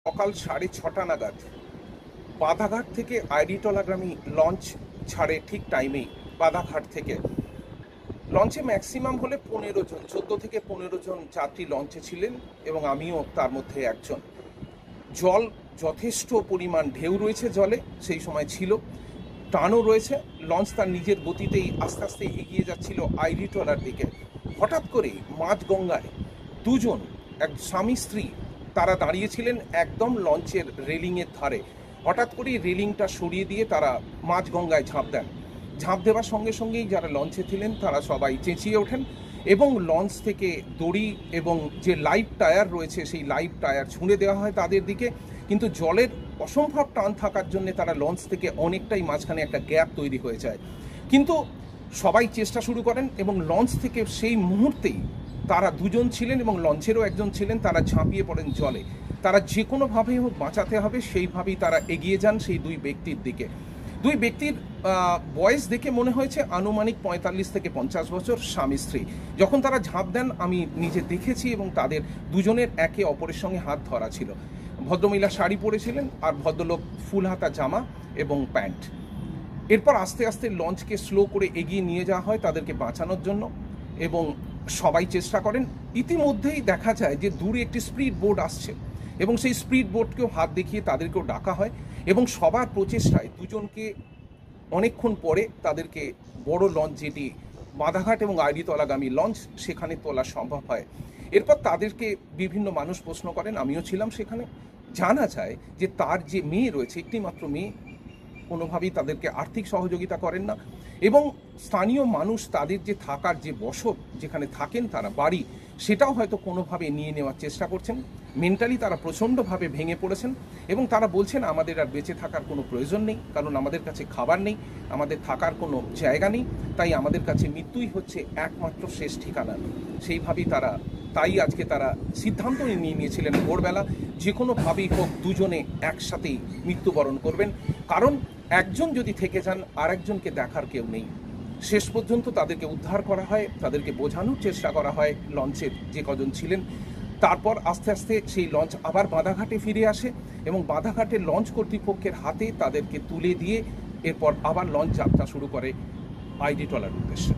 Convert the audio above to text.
সকাল 6:30 নাগাদ বাধাঘাট থেকে আইডিটলাগামী লঞ্চ ছাড়ে ঠিক টাইমেই। বাধাঘাট থেকে লঞ্চে ম্যাক্সিমাম হলে 15 জন, 14 থেকে 15 জন যাত্রী লঞ্চে ছিলেন এবং আমিও তার মধ্যে একজন। জল যথেষ্ট পরিমাণ ঢেউ রয়েছে, জলে সেই সময় ছিল, টানও রয়েছে। লঞ্চ তার নিজের গতিতেই আস্তে আস্তে এগিয়ে যাচ্ছিল আইডিটলার দিকে। হঠাৎ করে মাঝগঙ্গায় দুজন, এক স্বামী স্ত্রী, তারা দাঁড়িয়েছিলেন একদম লঞ্চের রেলিংয়ের ধারে। হঠাৎ করেই রেলিংটা সরিয়ে দিয়ে তারা মাঝগঙ্গায় ঝাঁপ দেন। ঝাঁপ দেওয়ার সঙ্গে সঙ্গেই যারা লঞ্চে ছিলেন তারা সবাই চেঁচিয়ে ওঠেন এবং লঞ্চ থেকে দড়ি এবং যে লাইফ টায়ার রয়েছে সেই লাইফ টায়ার ছুঁড়ে দেওয়া হয় তাদের দিকে। কিন্তু জলের অসম্ভব টান থাকার জন্য তারা লঞ্চ থেকে অনেকটাই মাঝখানে একটা গ্যাপ তৈরি হয়ে যায়। কিন্তু সবাই চেষ্টা শুরু করেন এবং লঞ্চ থেকে সেই মুহূর্তেই তারা দুজন ছিলেন এবং লঞ্চেরও একজন ছিলেন, তারা ঝাঁপিয়ে পড়েন জলে। তারা যে কোনোভাবেই হোক বাঁচাতে হবে সেইভাবেই তারা এগিয়ে যান সেই দুই ব্যক্তির দিকে। দুই ব্যক্তির বয়স দেখে মনে হয়েছে আনুমানিক 45 থেকে 50 বছর, স্বামী স্ত্রী। যখন তারা ঝাঁপ দেন আমি নিজে দেখেছি এবং তাদের দুজনের একে অপরের সঙ্গে হাত ধরা ছিল। ভদ্রমহিলা শাড়ি পরেছিলেন আর ভদ্রলোক ফুল হাতা জামা এবং প্যান্ট। এরপর আস্তে আস্তে লঞ্চকে স্লো করে এগিয়ে নিয়ে যাওয়া হয় তাদেরকে বাঁচানোর জন্য এবং সবাই চেষ্টা করেন। ইতিমধ্যেই দেখা যায় যে দূরে একটি স্পিড বোট আসছে এবং সেই স্পিড বোটকেও হাত দেখিয়ে তাদেরকেও ডাকা হয় এবং সবার প্রচেষ্টায় দুজনকে অনেকক্ষণ পরে তাদেরকে বড় লঞ্চ, যেটি বাধাঘাট এবং আইডিতলাগামী লঞ্চ, সেখানে তোলা সম্ভব হয়। এরপর তাদেরকে বিভিন্ন মানুষ প্রশ্ন করেন, আমিও ছিলাম সেখানে। জানা যায় যে তার যে মেয়ে রয়েছে, একটি মাত্র মেয়ে, কোনোভাবেই তাদেরকে আর্থিক সহযোগিতা করেন না এবং স্থানীয় মানুষ তাদের যে থাকার যে বসত, যেখানে থাকেন তারা বাড়ি, সেটাও হয়তো কোনোভাবে নিয়ে নেওয়ার চেষ্টা করছেন। মেন্টালি তারা প্রচণ্ডভাবে ভেঙে পড়েছেন এবং তারা বলছেন আমাদের আর বেঁচে থাকার কোনো প্রয়োজন নেই, কারণ আমাদের কাছে খাবার নেই, আমাদের থাকার কোনো জায়গা নেই, তাই আমাদের কাছে মৃত্যুই হচ্ছে একমাত্র শেষ ঠিকানা। সেইভাবেই তাই আজকে তারা সিদ্ধান্ত নিয়ে নিয়েছিলেন ভোরবেলা যে কোনোভাবেই হোক দুজনে একসাথেই মৃত্যুবরণ করবেন, কারণ একজন যদি থেকে যান আর একজনকে দেখার কেউ নেই। শেষ পর্যন্ত তাদেরকে উদ্ধার করা হয়, তাদেরকে বোঝানোর চেষ্টা করা হয় লঞ্চের যে কজন ছিলেন। তারপর আস্তে আস্তে সেই লঞ্চ আবার বাধাঘাটে ফিরে আসে এবং বাধাঘাটের লঞ্চ কর্তৃপক্ষের হাতে তাদেরকে তুলে দিয়ে এরপর আবার লঞ্চ যাত্রা শুরু করে আইডিটলার উদ্দেশ্যে।